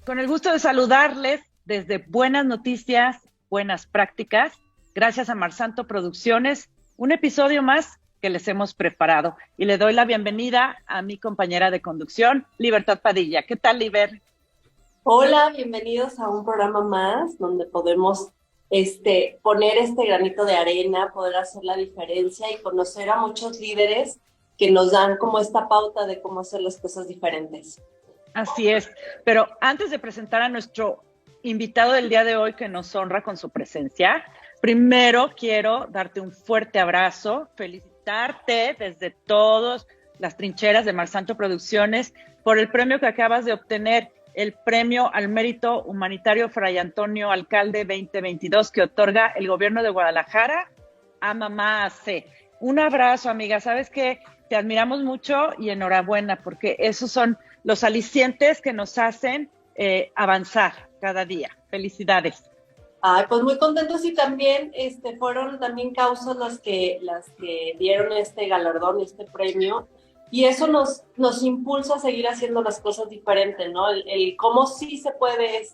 Con el gusto de saludarles desde Buenas Noticias, Buenas Prácticas, gracias a Marsanto Producciones, un episodio más que les hemos preparado. Y le doy la bienvenida a mi compañera de conducción, Libertad Padilla. ¿Qué tal, Liber? Hola, bienvenidos a un programa más donde podemos poner este granito de arena, poder hacer la diferencia y conocer a muchos líderes que nos dan como esta pauta de cómo hacer las cosas diferentes. Así es, pero antes de presentar a nuestro invitado del día de hoy que nos honra con su presencia, primero quiero darte un fuerte abrazo, felicitarte desde todas las trincheras de Marsanto Producciones por el premio que acabas de obtener, el Premio al Mérito Humanitario Fray Antonio Alcalde 2022 que otorga el gobierno de Guadalajara a Mamá AC. Un abrazo, amiga, sabes que te admiramos mucho y enhorabuena porque esos son los alicientes que nos hacen avanzar cada día. Felicidades. Ay, pues muy contentos y también fueron también causas las que dieron este galardón, este premio, y eso nos impulsa a seguir haciendo las cosas diferentes, ¿no? El cómo sí se puede,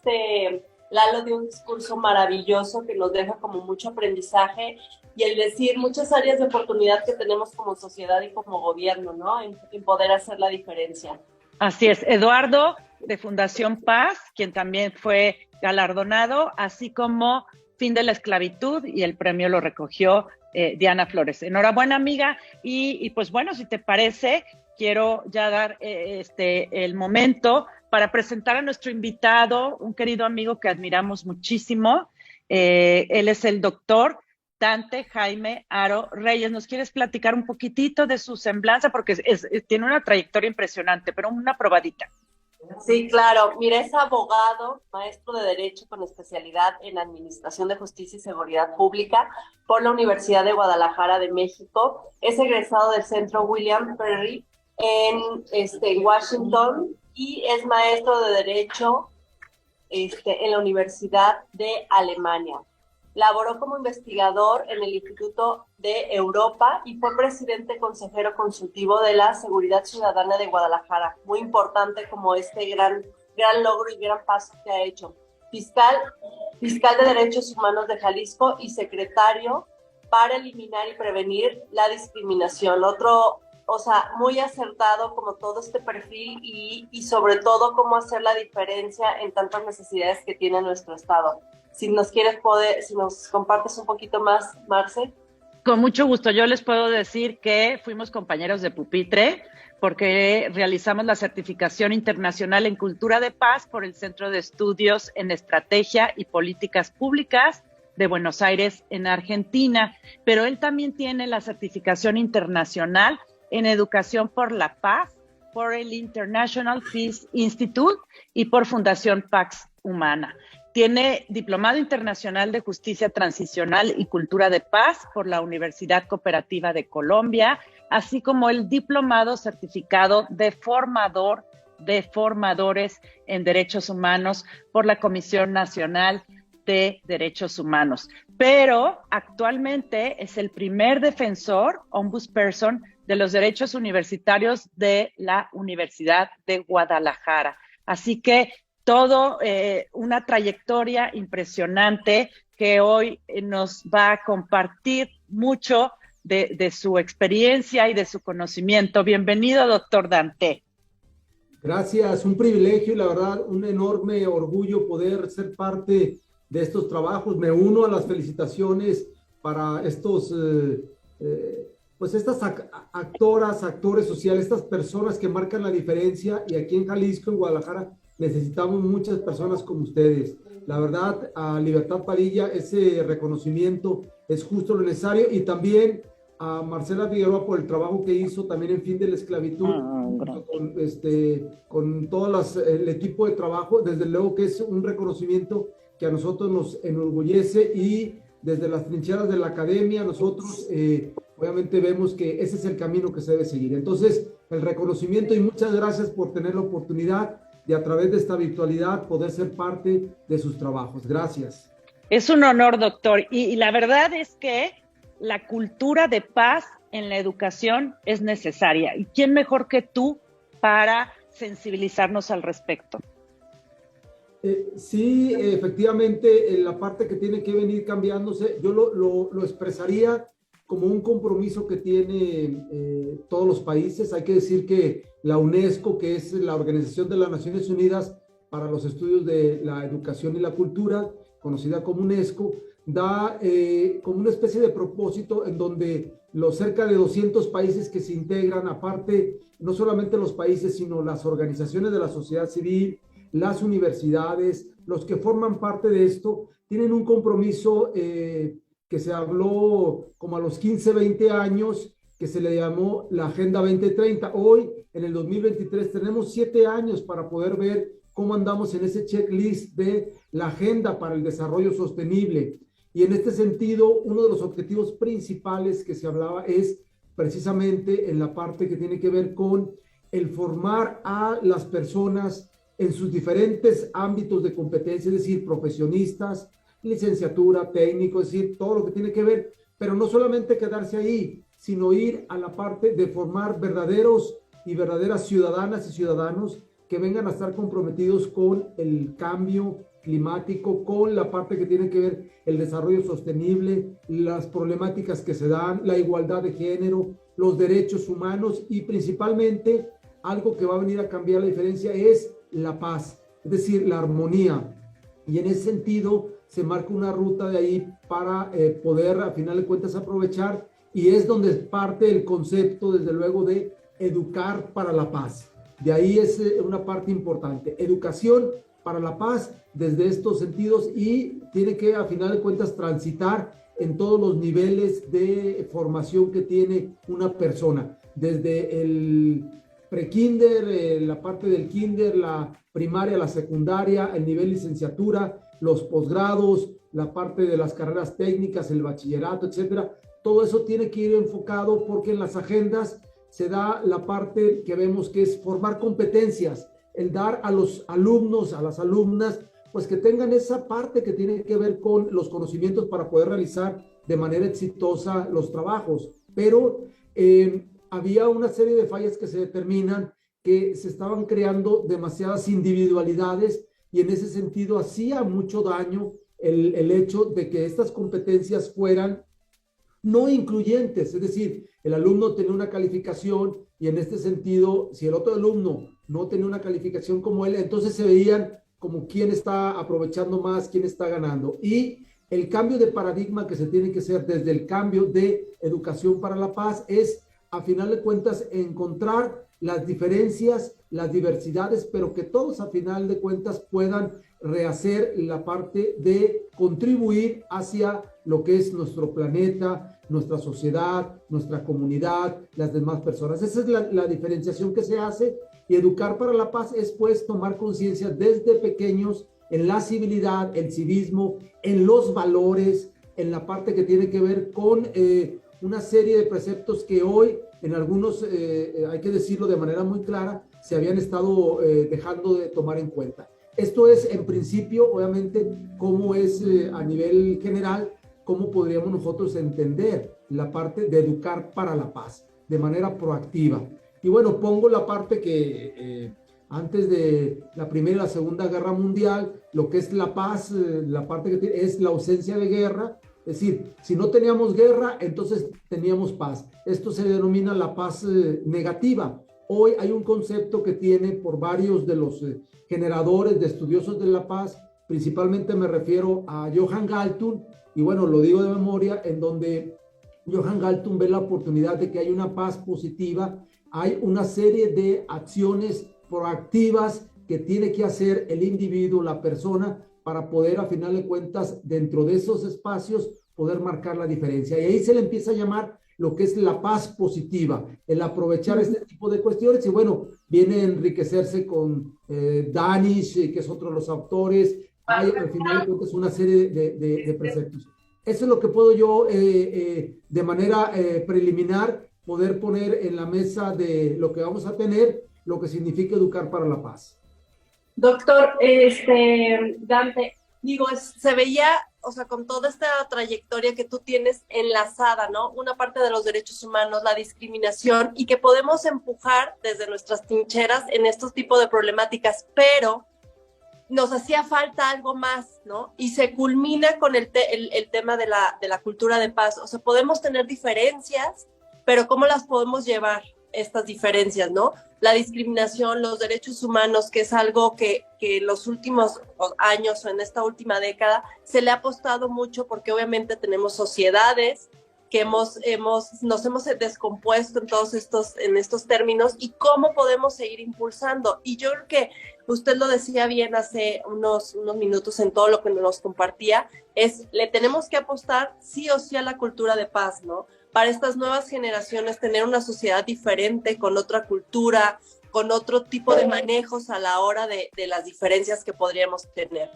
Lalo dio un discurso maravilloso que nos deja como mucho aprendizaje y el decir muchas áreas de oportunidad que tenemos como sociedad y como gobierno, ¿no? En poder hacer la diferencia. Así es, Eduardo de Fundación Paz, quien también fue galardonado, así como Fin de la Esclavitud, y el premio lo recogió Diana Flores. Enhorabuena, amiga, y pues bueno, si te parece, quiero ya dar el momento para presentar a nuestro invitado, un querido amigo que admiramos muchísimo. Él es el doctor Dante Jaime Haro Reyes. ¿Nos quieres platicar un poquitito de su semblanza? Porque tiene una trayectoria impresionante, pero una probadita. Sí, claro. Mira, es abogado, maestro de Derecho con especialidad en Administración de Justicia y Seguridad Pública por la Universidad de Guadalajara de México. Es egresado del Centro William Perry en Washington y es maestro de Derecho en la Universidad de Alemania. Laboró como investigador en el Instituto de Europa y fue presidente consejero consultivo de la Seguridad Ciudadana de Guadalajara. Muy importante como gran logro y gran paso que ha hecho. Fiscal de Derechos Humanos de Jalisco y secretario para eliminar y prevenir la discriminación. Muy acertado como todo este perfil y sobre todo cómo hacer la diferencia en tantas necesidades que tiene nuestro estado. Si nos compartes un poquito más, Marce. Con mucho gusto. Yo les puedo decir que fuimos compañeros de pupitre porque realizamos la certificación internacional en Cultura de Paz por el Centro de Estudios en Estrategia y Políticas Públicas de Buenos Aires, en Argentina. Pero él también tiene la certificación internacional en Educación por la Paz por el International Peace Institute y por Fundación Pax Humana. Tiene Diplomado Internacional de Justicia Transicional y Cultura de Paz por la Universidad Cooperativa de Colombia, así como el Diplomado Certificado de Formadores en Derechos Humanos por la Comisión Nacional de Derechos Humanos. Pero actualmente es el primer defensor, ombudsperson, de los derechos universitarios de la Universidad de Guadalajara. Así que todo una trayectoria impresionante que hoy nos va a compartir mucho de su experiencia y de su conocimiento. Bienvenido, doctor Dante. Gracias, un privilegio y la verdad un enorme orgullo poder ser parte de estos trabajos. Me uno a las felicitaciones para estas actores sociales, estas personas que marcan la diferencia, y aquí en Jalisco, en Guadalajara, necesitamos muchas personas como ustedes. La verdad, a Libertad Padilla, ese reconocimiento es justo lo necesario, y también a Marcela Figueroa por el trabajo que hizo también en Fin de la Esclavitud, con todo el equipo de trabajo. Desde luego que es un reconocimiento que a nosotros nos enorgullece, y desde las trincheras de la academia nosotros obviamente vemos que ese es el camino que se debe seguir. Entonces, el reconocimiento, y muchas gracias por tener la oportunidad de, a través de esta virtualidad, poder ser parte de sus trabajos. Gracias. Es un honor, doctor. Y la verdad es que la cultura de paz en la educación es necesaria. ¿Y quién mejor que tú para sensibilizarnos al respecto? Sí, efectivamente, la parte que tiene que venir cambiándose, yo lo expresaría como un compromiso que tiene todos los países. Hay que decir que la UNESCO, que es la Organización de las Naciones Unidas para los Estudios de la Educación y la Cultura, conocida como UNESCO, da como una especie de propósito en donde los cerca de 200 países que se integran, aparte, no solamente los países, sino las organizaciones de la sociedad civil, las universidades, los que forman parte de esto, tienen un compromiso que se habló como a los 15, 20 años, que se le llamó la Agenda 2030. Hoy, en el 2023, tenemos 7 años para poder ver cómo andamos en ese checklist de la Agenda para el Desarrollo Sostenible. Y en este sentido, uno de los objetivos principales que se hablaba es precisamente en la parte que tiene que ver con el formar a las personas en sus diferentes ámbitos de competencia, es decir, profesionistas, licenciatura, técnico, es decir, todo lo que tiene que ver, pero no solamente quedarse ahí, sino ir a la parte de formar verdaderos y verdaderas ciudadanas y ciudadanos que vengan a estar comprometidos con el cambio climático, con la parte que tiene que ver el desarrollo sostenible, las problemáticas que se dan, la igualdad de género, los derechos humanos y principalmente algo que va a venir a cambiar la diferencia es la paz, es decir, la armonía. Y en ese sentido se marca una ruta de ahí para poder, a final de cuentas, aprovechar, y es donde parte el concepto, desde luego, de educar para la paz. De ahí es una parte importante, educación para la paz desde estos sentidos, y tiene que, a final de cuentas, transitar en todos los niveles de formación que tiene una persona, desde el prekinder, la parte del kinder, la primaria, la secundaria, el nivel licenciatura, los posgrados, la parte de las carreras técnicas, el bachillerato, etcétera. Todo eso tiene que ir enfocado porque en las agendas se da la parte que vemos que es formar competencias, el dar a los alumnos, a las alumnas, pues que tengan esa parte que tiene que ver con los conocimientos para poder realizar de manera exitosa los trabajos. Pero había una serie de fallas que se determinan, que se estaban creando demasiadas individualidades, y en ese sentido hacía mucho daño el hecho de que estas competencias fueran no incluyentes, es decir, el alumno tenía una calificación y en este sentido, si el otro alumno no tenía una calificación como él, entonces se veían como quién está aprovechando más, quién está ganando. Y el cambio de paradigma que se tiene que hacer desde el cambio de educación para la paz es, a final de cuentas, encontrar las diferencias, las diversidades, pero que todos a final de cuentas puedan rehacer la parte de contribuir hacia lo que es nuestro planeta, nuestra sociedad, nuestra comunidad, las demás personas. Esa es la diferenciación que se hace, y educar para la paz es pues tomar conciencia desde pequeños en la civilidad, el civismo, en los valores, en la parte que tiene que ver con una serie de preceptos que hoy en algunos, hay que decirlo de manera muy clara, se habían estado dejando de tomar en cuenta. Esto es, en principio, obviamente, cómo es a nivel general, cómo podríamos nosotros entender la parte de educar para la paz de manera proactiva. Y bueno, pongo la parte que antes de la Primera y la Segunda Guerra Mundial, lo que es la paz, la parte que es la ausencia de guerra. Es decir, si no teníamos guerra, entonces teníamos paz. Esto se denomina la paz negativa. Hoy hay un concepto que tiene por varios de los generadores, de estudiosos de la paz, principalmente me refiero a Johan Galtung, y bueno, lo digo de memoria, en donde Johan Galtung ve la oportunidad de que hay una paz positiva, hay una serie de acciones proactivas que tiene que hacer el individuo, la persona, para poder, a final de cuentas, dentro de esos espacios, poder marcar la diferencia. Y ahí se le empieza a llamar lo que es la paz positiva, el aprovechar este tipo de cuestiones. Y bueno, viene a enriquecerse con Danish, que es otro de los autores. Hay, al final de cuentas, una serie de preceptos. Eso es lo que puedo yo, de manera preliminar, poder poner en la mesa de lo que vamos a tener, lo que significa educar para la paz. Doctor, Dante, digo, se veía, o sea, con toda esta trayectoria que tú tienes enlazada, ¿no? Una parte de los derechos humanos, la discriminación, y que podemos empujar desde nuestras trincheras en estos tipos de problemáticas, pero nos hacía falta algo más, ¿no? Y se culmina con el tema de la cultura de paz. O sea, podemos tener diferencias, pero ¿cómo las podemos llevar, estas diferencias, ¿no? La discriminación, los derechos humanos, que es algo que en los últimos años o en esta última década se le ha apostado mucho, porque obviamente tenemos sociedades que nos hemos descompuesto en estos términos, y cómo podemos seguir impulsando. Y yo creo que usted lo decía bien hace unos minutos en todo lo que nos compartía, le tenemos que apostar sí o sí a la cultura de paz, ¿no? Para estas nuevas generaciones, tener una sociedad diferente, con otra cultura, con otro tipo de manejos a la hora de las diferencias que podríamos tener.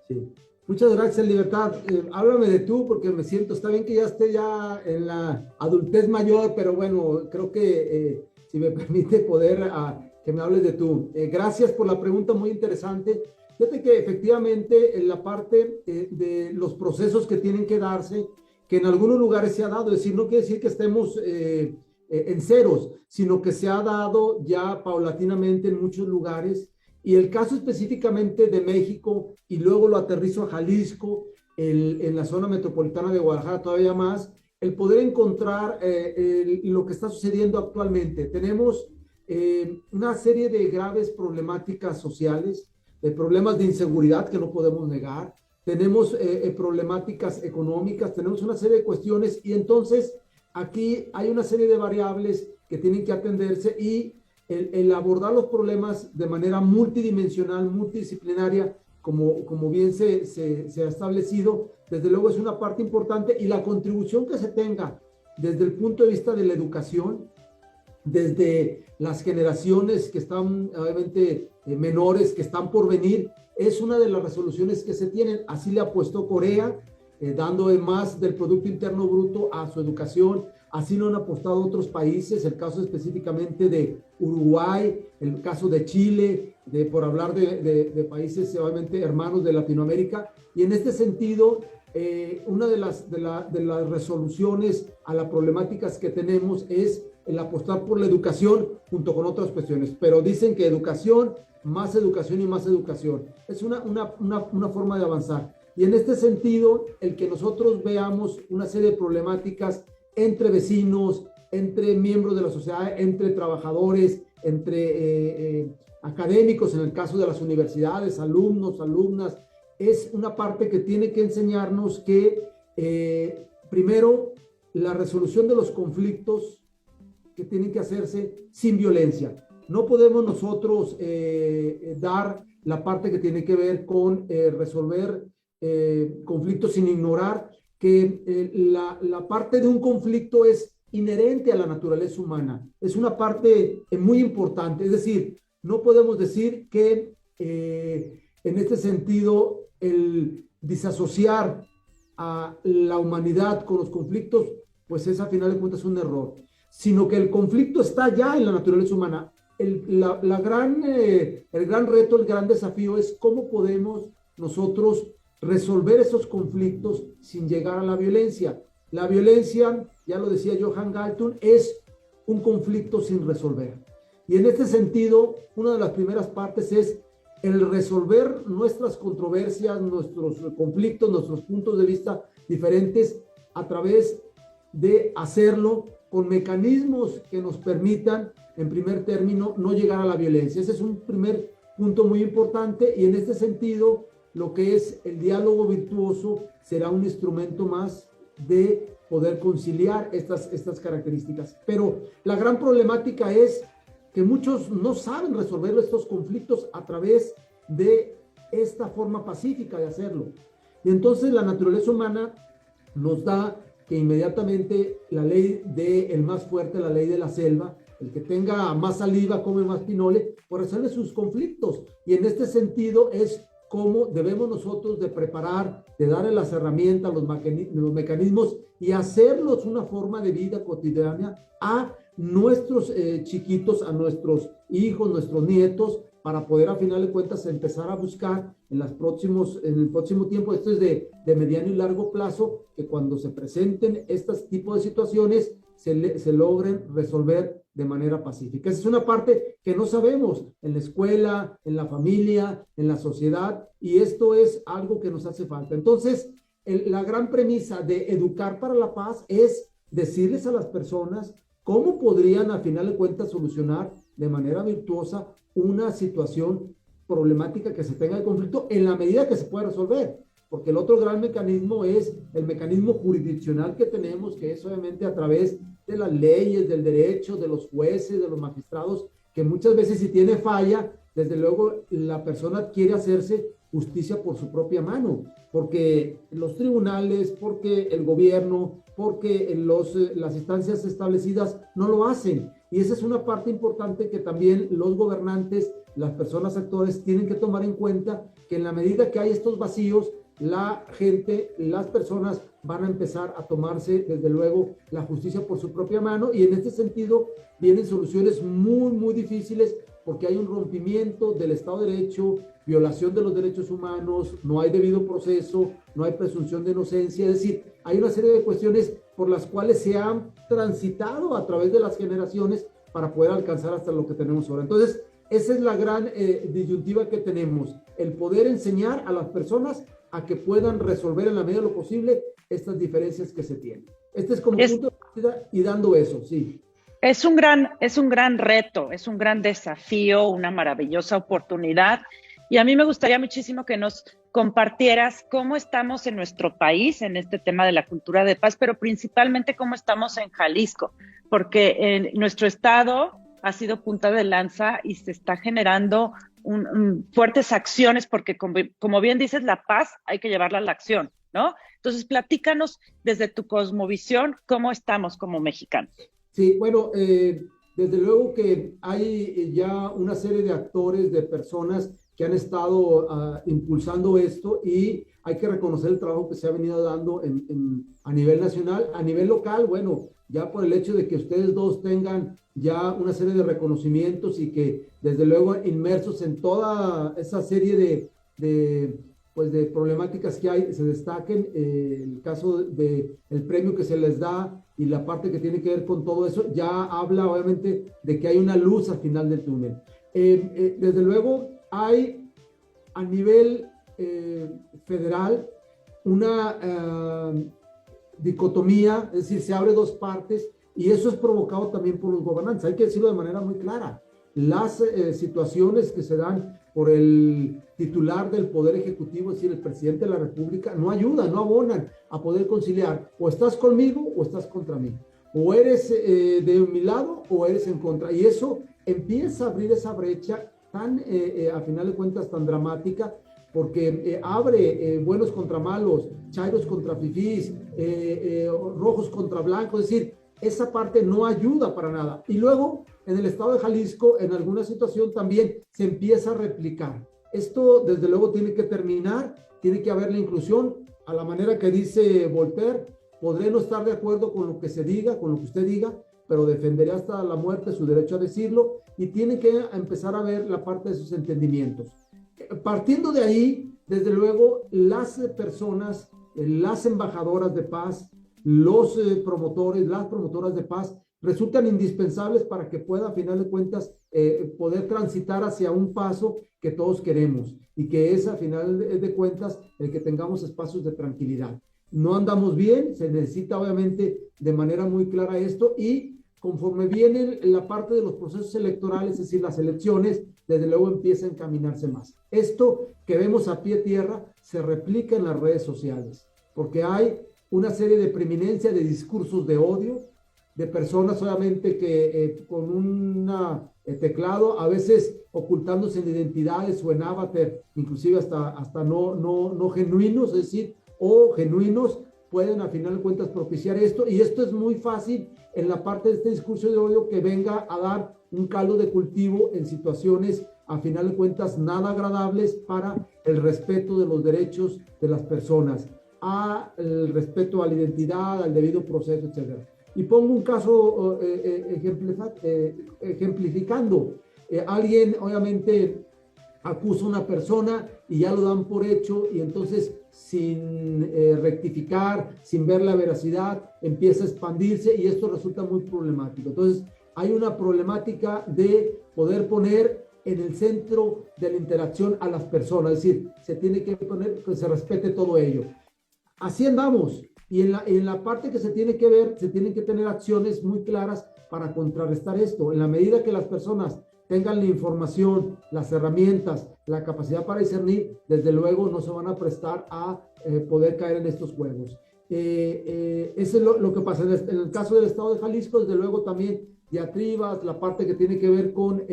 Sí. Muchas gracias, Libertad. Háblame de tú, porque me siento, está bien que ya esté ya en la adultez mayor, pero bueno, creo que si me permite poder que me hables de tú. Gracias por la pregunta, muy interesante. Fíjate que efectivamente en la parte de los procesos que tienen que darse, que en algunos lugares se ha dado, es decir, no quiere decir que estemos en ceros, sino que se ha dado ya paulatinamente en muchos lugares. Y el caso específicamente de México, y luego lo aterrizo a Jalisco, en la zona metropolitana de Guadalajara todavía más, el poder encontrar lo que está sucediendo actualmente. Tenemos una serie de graves problemáticas sociales, de problemas de inseguridad que no podemos negar, tenemos problemáticas económicas, tenemos una serie de cuestiones, y entonces aquí hay una serie de variables que tienen que atenderse, y el abordar los problemas de manera multidimensional, multidisciplinaria, como bien se ha establecido, desde luego es una parte importante, y la contribución que se tenga desde el punto de vista de la educación, desde las generaciones que están obviamente menores, que están por venir, es una de las resoluciones que se tienen. Así le apostó Corea, dando más del Producto Interno Bruto a su educación. Así lo han apostado otros países, el caso específicamente de Uruguay, el caso de Chile, por hablar de países obviamente hermanos de Latinoamérica. Y en este sentido, una de las resoluciones a las problemáticas que tenemos es el apostar por la educación junto con otras cuestiones. Pero dicen que educación, más educación y más educación. Es una forma de avanzar. Y en este sentido, el que nosotros veamos una serie de problemáticas entre vecinos, entre miembros de la sociedad, entre trabajadores, entre académicos, en el caso de las universidades, alumnos, alumnas, es una parte que tiene que enseñarnos que, primero, la resolución de los conflictos que tienen que hacerse sin violencia. No podemos nosotros dar la parte que tiene que ver con resolver conflictos sin ignorar que la parte de un conflicto es inherente a la naturaleza humana. Es una parte muy importante. Es decir, no podemos decir que en este sentido el disasociar a la humanidad con los conflictos, pues es a final de cuentas un error, sino que el conflicto está ya en la naturaleza humana. El gran reto, el gran desafío es cómo podemos nosotros resolver esos conflictos sin llegar a la violencia. La violencia, ya lo decía Johan Galtung, es un conflicto sin resolver. Y en este sentido, una de las primeras partes es el resolver nuestras controversias, nuestros conflictos, nuestros puntos de vista diferentes, a través de hacerlo con mecanismos que nos permitan, en primer término, no llegar a la violencia. Ese es un primer punto muy importante, y en este sentido, lo que es el diálogo virtuoso será un instrumento más de poder conciliar estas características. Pero la gran problemática es que muchos no saben resolver estos conflictos a través de esta forma pacífica de hacerlo. Y entonces la naturaleza humana nos da que inmediatamente la ley del más fuerte, la ley de la selva, el que tenga más saliva come más pinole, por resolver sus conflictos. Y en este sentido es cómo debemos nosotros de preparar, de darle las herramientas, los mecanismos, y hacerlos una forma de vida cotidiana a nuestros chiquitos, a nuestros hijos, nuestros nietos, para poder a final de cuentas empezar a buscar en el próximo tiempo, esto es de mediano y largo plazo, que cuando se presenten estos tipos de situaciones se logren resolver de manera pacífica. Esa es una parte que no sabemos en la escuela, en la familia, en la sociedad, y esto es algo que nos hace falta. Entonces, la gran premisa de Educar para la Paz es decirles a las personas cómo podrían, a final de cuentas, solucionar de manera virtuosa una situación problemática que se tenga de conflicto en la medida que se pueda resolver. Porque el otro gran mecanismo es el mecanismo jurisdiccional que tenemos, que es obviamente a través de las leyes, del derecho, de los jueces, de los magistrados, que muchas veces si tiene falla, desde luego la persona quiere hacerse justicia por su propia mano, porque los tribunales, porque el gobierno, porque las instancias establecidas no lo hacen. Y esa es una parte importante que también los gobernantes, las personas actores, tienen que tomar en cuenta, que en la medida que hay estos vacíos, la gente, las personas van a empezar a tomarse, desde luego, la justicia por su propia mano, y en este sentido vienen soluciones muy, muy difíciles, porque hay un rompimiento del Estado de Derecho, violación de los derechos humanos, no hay debido proceso, no hay presunción de inocencia, es decir, hay una serie de cuestiones por las cuales se han transitado a través de las generaciones para poder alcanzar hasta lo que tenemos ahora. Entonces, esa es la gran disyuntiva que tenemos, el poder enseñar a las personas a que puedan resolver en la medida de lo posible estas diferencias que se tienen. Este es como punto de partida y dando eso, sí. Es un gran reto, es un gran desafío, una maravillosa oportunidad. Y a mí me gustaría muchísimo que nos compartieras cómo estamos en nuestro país en este tema de la cultura de paz, pero principalmente cómo estamos en Jalisco, porque en nuestro estado ha sido punta de lanza y se está generando fuertes acciones, porque como bien dices, la paz hay que llevarla a la acción, ¿no? Entonces, platícanos desde tu cosmovisión, ¿cómo estamos como mexicanos? Sí, bueno, desde luego que hay ya una serie de actores, de personas que han estado impulsando esto, y hay que reconocer el trabajo que se ha venido dando a nivel nacional. A nivel local, bueno, ya por el hecho de que ustedes dos tengan ya una serie de reconocimientos y que desde luego inmersos en toda esa serie de problemáticas que hay, se destaquen, el caso del premio que se les da y la parte que tiene que ver con todo eso, ya habla obviamente de que hay una luz al final del túnel. Desde luego hay a nivel federal una dicotomía, es decir, se abre dos partes, y eso es provocado también por los gobernantes. Hay que decirlo de manera muy clara. Las situaciones que se dan por el titular del Poder Ejecutivo, es decir, el presidente de la República, no ayudan, no abonan a poder conciliar. O estás conmigo o estás contra mí. O eres de mi lado o eres en contra. Y eso empieza a abrir esa brecha tan, a final de cuentas, tan dramática, porque abre buenos contra malos, chairos contra fifís, rojos contra blancos, es decir, esa parte no ayuda para nada. Y luego, en el estado de Jalisco, en alguna situación también se empieza a replicar. Esto, desde luego, tiene que terminar, tiene que haber la inclusión, a la manera que dice Voltaire: podré no estar de acuerdo con lo que se diga, con lo que usted diga, pero defenderé hasta la muerte su derecho a decirlo, y tiene que empezar a ver la parte de sus entendimientos. Partiendo de ahí, desde luego, las personas, las embajadoras de paz, los promotores, las promotoras de paz, resultan indispensables para que pueda, a final de cuentas, poder transitar hacia un paso que todos queremos, y que es, a final de cuentas, el que tengamos espacios de tranquilidad. No andamos bien, se necesita obviamente de manera muy clara esto, y conforme viene la parte de los procesos electorales, es decir, las elecciones, desde luego empieza a encaminarse más. Esto que vemos a pie tierra se replica en las redes sociales, porque hay una serie de preeminencia de discursos de odio, de personas solamente que con un teclado, a veces ocultándose en identidades o en avatar, inclusive hasta no genuinos, es decir, o genuinos, pueden a final de cuentas propiciar esto, y esto es muy fácil en la parte de este discurso de odio que venga a dar un caldo de cultivo en situaciones a final de cuentas nada agradables para el respeto de los derechos de las personas, al respeto a la identidad, al debido proceso, etc. Y pongo un caso ejemplificando. Alguien obviamente acusa a una persona y ya lo dan por hecho, y entonces sin rectificar, sin ver la veracidad, empieza a expandirse y esto resulta muy problemático. Entonces, hay una problemática de poder poner en el centro de la interacción a las personas, es decir, se tiene que poner que se respete todo ello. Así andamos, y en la parte que se tiene que ver, se tienen que tener acciones muy claras para contrarrestar esto. En la medida que las personas tengan la información, las herramientas, la capacidad para discernir, desde luego no se van a prestar a poder caer en estos juegos. Eso es lo que pasa. En el caso del estado de Jalisco, desde luego también diatribas, la parte que tiene que ver con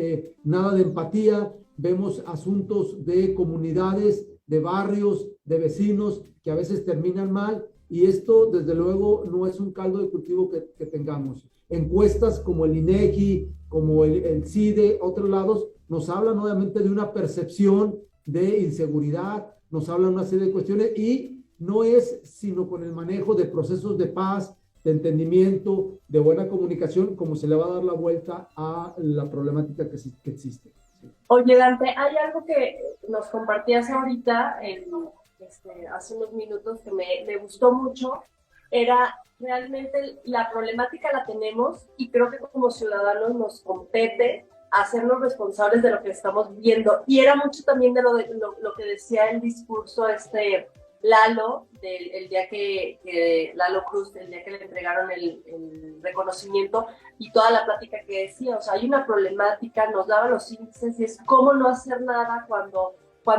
nada de empatía, vemos asuntos de comunidades, de barrios, de vecinos que a veces terminan mal, y esto desde luego no es un caldo de cultivo que tengamos. Encuestas como el INEGI, como el CIDE, otros lados, nos hablan obviamente de una percepción de inseguridad, nos hablan una serie de cuestiones, y no es sino con el manejo de procesos de paz, de entendimiento, de buena comunicación, como se le va a dar la vuelta a la problemática que existe. Oye, Dante, hay algo que nos compartías ahorita, hace unos minutos, que me gustó mucho. Era realmente la problemática la tenemos, y creo que como ciudadanos nos compete hacernos responsables de lo que estamos viendo. Y era mucho también de lo que decía el discurso Lalo, el día que Lalo Cruz, el día que le entregaron el reconocimiento, y toda la plática que decía. O sea, hay una problemática, nos daba los índices, y es cómo no hacer nada cuando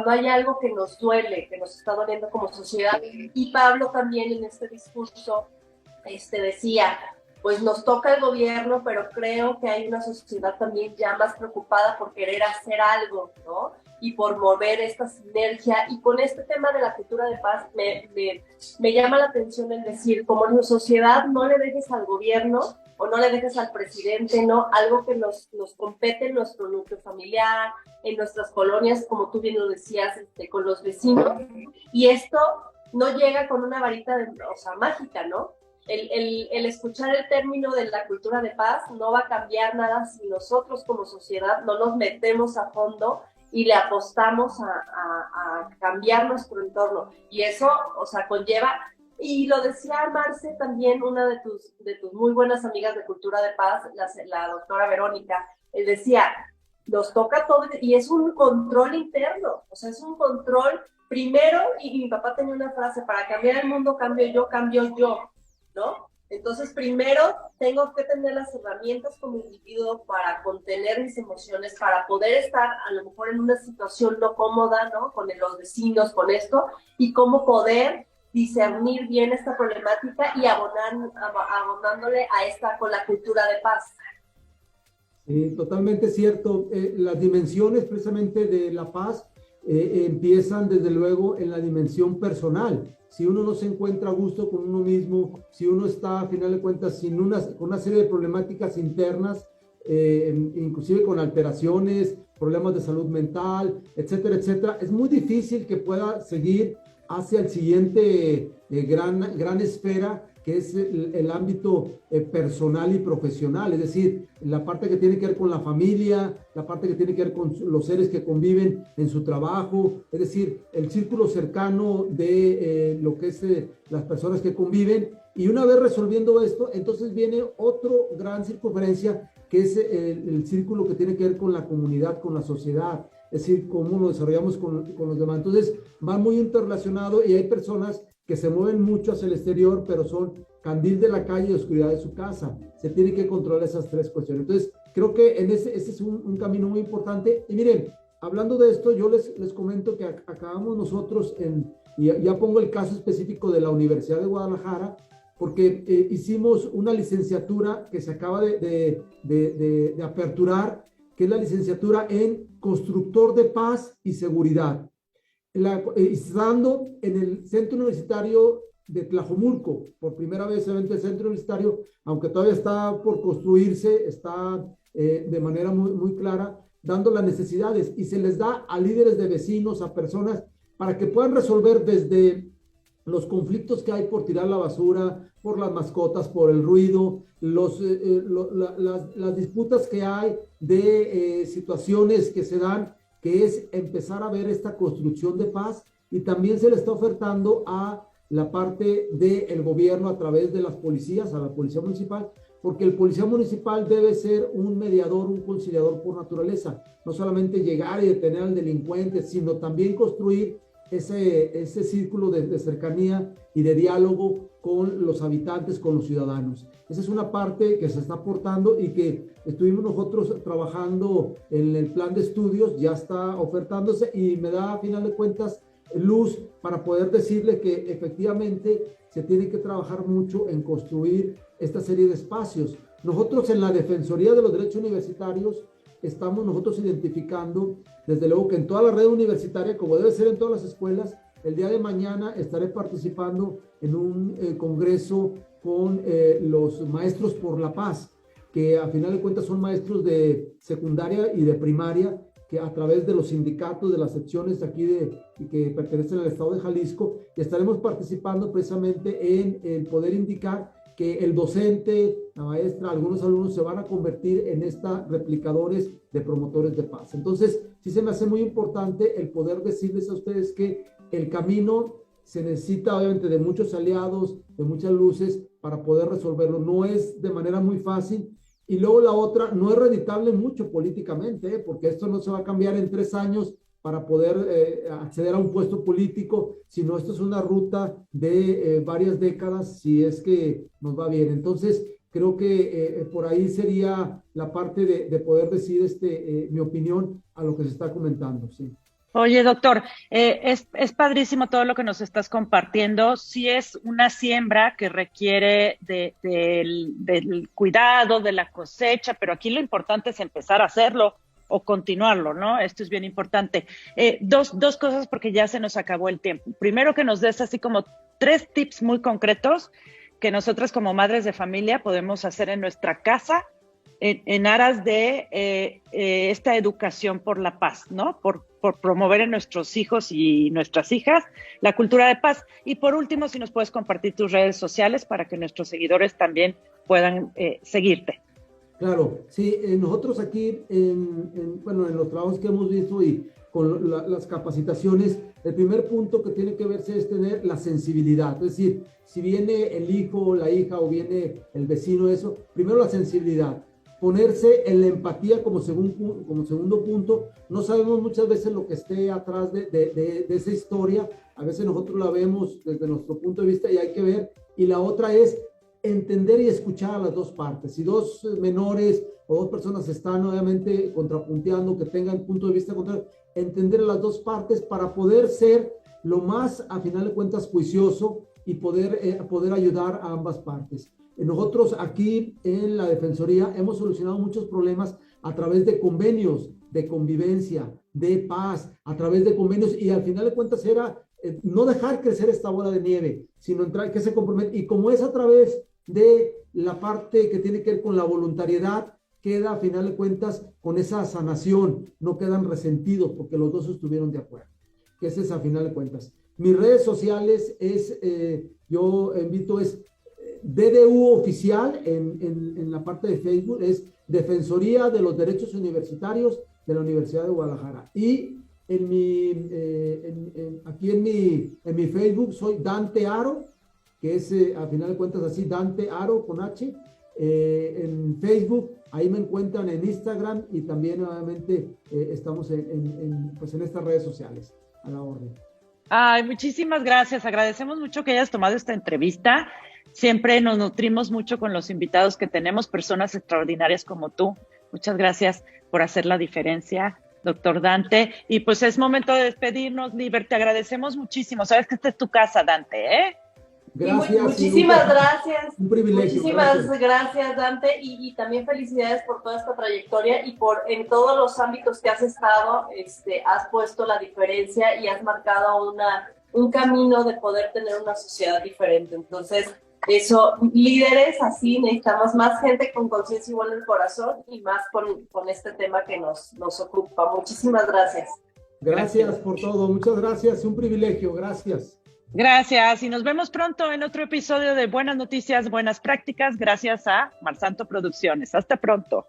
hay algo que nos duele, que nos está doliendo como sociedad. Y Pablo también en este discurso decía, pues nos toca el gobierno, pero creo que hay una sociedad también ya más preocupada por querer hacer algo, ¿no? Y por mover esta sinergia. Y con este tema de la cultura de paz me llama la atención el decir, como en sociedad no le dejes al gobierno o no le dejes al presidente, ¿no? Algo que nos compete en nuestro núcleo familiar, en nuestras colonias, como tú bien lo decías, con los vecinos. Y esto no llega con una varita mágica, ¿no? El escuchar el término de la cultura de paz no va a cambiar nada si nosotros como sociedad no nos metemos a fondo y le apostamos a cambiar nuestro entorno. Y eso, conlleva, y lo decía Marce también, una de tus muy buenas amigas de Cultura de Paz, la doctora Verónica, él decía, nos toca todo, y es un control interno, es un control primero, y mi papá tenía una frase, para cambiar el mundo cambio yo, ¿no? Entonces, primero tengo que tener las herramientas como individuo para contener mis emociones, para poder estar a lo mejor en una situación no cómoda, ¿no? Con los vecinos, con esto, y cómo poder discernir bien esta problemática y abonándole con la cultura de paz. Totalmente cierto. Las dimensiones precisamente de la paz empiezan desde luego en la dimensión personal. Si uno no se encuentra a gusto con uno mismo, si uno está a final de cuentas con una serie de problemáticas internas, inclusive con alteraciones, problemas de salud mental, etcétera, etcétera, es muy difícil que pueda seguir hacia el siguiente gran esfera, que es el ámbito personal y profesional, es decir, la parte que tiene que ver con la familia, la parte que tiene que ver con los seres que conviven en su trabajo, es decir, el círculo cercano de lo que es las personas que conviven. Y una vez resolviendo esto, entonces viene otro gran circunferencia, que es el círculo que tiene que ver con la comunidad, con la sociedad, es decir, cómo nos desarrollamos con los demás. Entonces va muy interrelacionado, y hay personas que se mueven mucho hacia el exterior, pero son candil de la calle y oscuridad de su casa. Se tiene que controlar esas tres cuestiones. Entonces, creo que ese es un camino muy importante. Y miren, hablando de esto, yo les comento que acabamos nosotros, y ya pongo el caso específico de la Universidad de Guadalajara, porque hicimos una licenciatura que se acaba de aperturar, que es la licenciatura en Constructor de Paz y Seguridad. Estando en el Centro Universitario de Tlajomulco, por primera vez en el Centro Universitario, aunque todavía está por construirse, está de manera muy, muy clara, dando las necesidades, y se les da a líderes de vecinos, a personas, para que puedan resolver desde los conflictos que hay por tirar la basura, por las mascotas, por el ruido, las disputas que hay de situaciones que se dan, que es empezar a ver esta construcción de paz y también se le está ofertando a la parte del gobierno a través de las policías, a la policía municipal, porque el policía municipal debe ser un mediador, un conciliador por naturaleza, no solamente llegar y detener al delincuente, sino también construir ese círculo de cercanía y de diálogo con los habitantes, con los ciudadanos. Esa es una parte que se está aportando y que estuvimos nosotros trabajando en el plan de estudios, ya está ofertándose y me da a final de cuentas luz para poder decirle que efectivamente se tiene que trabajar mucho en construir esta serie de espacios. Nosotros en la Defensoría de los Derechos Universitarios estamos nosotros identificando, desde luego que en toda la red universitaria, como debe ser en todas las escuelas, el día de mañana estaré participando en un congreso con los maestros por la paz, que a final de cuentas son maestros de secundaria y de primaria, que a través de los sindicatos, de las secciones aquí que pertenecen al estado de Jalisco, estaremos participando precisamente en poder indicar que el docente, la maestra, algunos alumnos se van a convertir en replicadores de promotores de paz. Entonces, sí se me hace muy importante el poder decirles a ustedes que el camino se necesita obviamente de muchos aliados, de muchas luces para poder resolverlo. No es de manera muy fácil. Y luego la otra, no es reditable mucho políticamente, porque esto no se va a cambiar en 3 años para poder acceder a un puesto político, sino esto es una ruta de varias décadas, si es que nos va bien. Entonces, creo que por ahí sería la parte de poder decir mi opinión a lo que se está comentando, sí. Oye, doctor, es padrísimo todo lo que nos estás compartiendo. Sí es una siembra que requiere del cuidado, de la cosecha, pero aquí lo importante es empezar a hacerlo o continuarlo, ¿no? Esto es bien importante. Dos cosas porque ya se nos acabó el tiempo. Primero, que nos des así como 3 tips muy concretos que nosotras como madres de familia podemos hacer en nuestra casa en aras de esta educación por la paz, ¿no? Por promover en nuestros hijos y nuestras hijas la cultura de paz. Y por último, si nos puedes compartir tus redes sociales para que nuestros seguidores también puedan seguirte. Claro, sí, nosotros aquí, bueno, en los trabajos que hemos visto y con las capacitaciones, el primer punto que tiene que verse es tener la sensibilidad. Es decir, si viene el hijo o la hija o viene el vecino, eso, primero la sensibilidad. Ponerse en la empatía como segundo punto. No sabemos muchas veces lo que esté atrás de esa historia. A veces nosotros la vemos desde nuestro punto de vista y hay que ver. Y la otra es entender y escuchar a las dos partes. Si 2 menores o 2 personas están obviamente contrapunteando, que tengan punto de vista contrario, entender a las dos partes para poder ser lo más, a final de cuentas, juicioso y poder ayudar a ambas partes. Nosotros aquí en la Defensoría hemos solucionado muchos problemas a través de convenios de convivencia, de paz, a través de convenios, y al final de cuentas era no dejar crecer esta bola de nieve, sino entrar, que se compromete, y como es a través de la parte que tiene que ver con la voluntariedad, queda a final de cuentas con esa sanación, no quedan resentidos porque los dos estuvieron de acuerdo, que ese es a final de cuentas. Mis redes sociales yo invito DDU oficial en la parte de Facebook, es Defensoría de los Derechos Universitarios de la Universidad de Guadalajara. Y aquí en mi Facebook soy Dante Aro, que es a final de cuentas así, Dante Aro con H. En Facebook, ahí me encuentran, en Instagram, y también obviamente estamos pues en estas redes sociales, a la orden. Ay, muchísimas gracias. Agradecemos mucho que hayas tomado esta entrevista. Siempre nos nutrimos mucho con los invitados que tenemos, personas extraordinarias como tú. Muchas gracias por hacer la diferencia, doctor Dante. Y pues es momento de despedirnos, Liber. Te agradecemos muchísimo. Sabes que esta es tu casa, Dante, ¿eh? Gracias. Muchísimas gracias. Un privilegio. Muchísimas gracias, Dante. Y también felicidades por toda esta trayectoria y por en todos los ámbitos que has estado, has puesto la diferencia y has marcado un camino de poder tener una sociedad diferente. Entonces, eso, líderes así, necesitamos más gente con conciencia igual en el corazón y más con este tema que nos ocupa. Muchísimas gracias. Gracias por todo, muchas gracias, un privilegio, gracias. Gracias y nos vemos pronto en otro episodio de Buenas Noticias, Buenas Prácticas, gracias a Marsanto Producciones. Hasta pronto.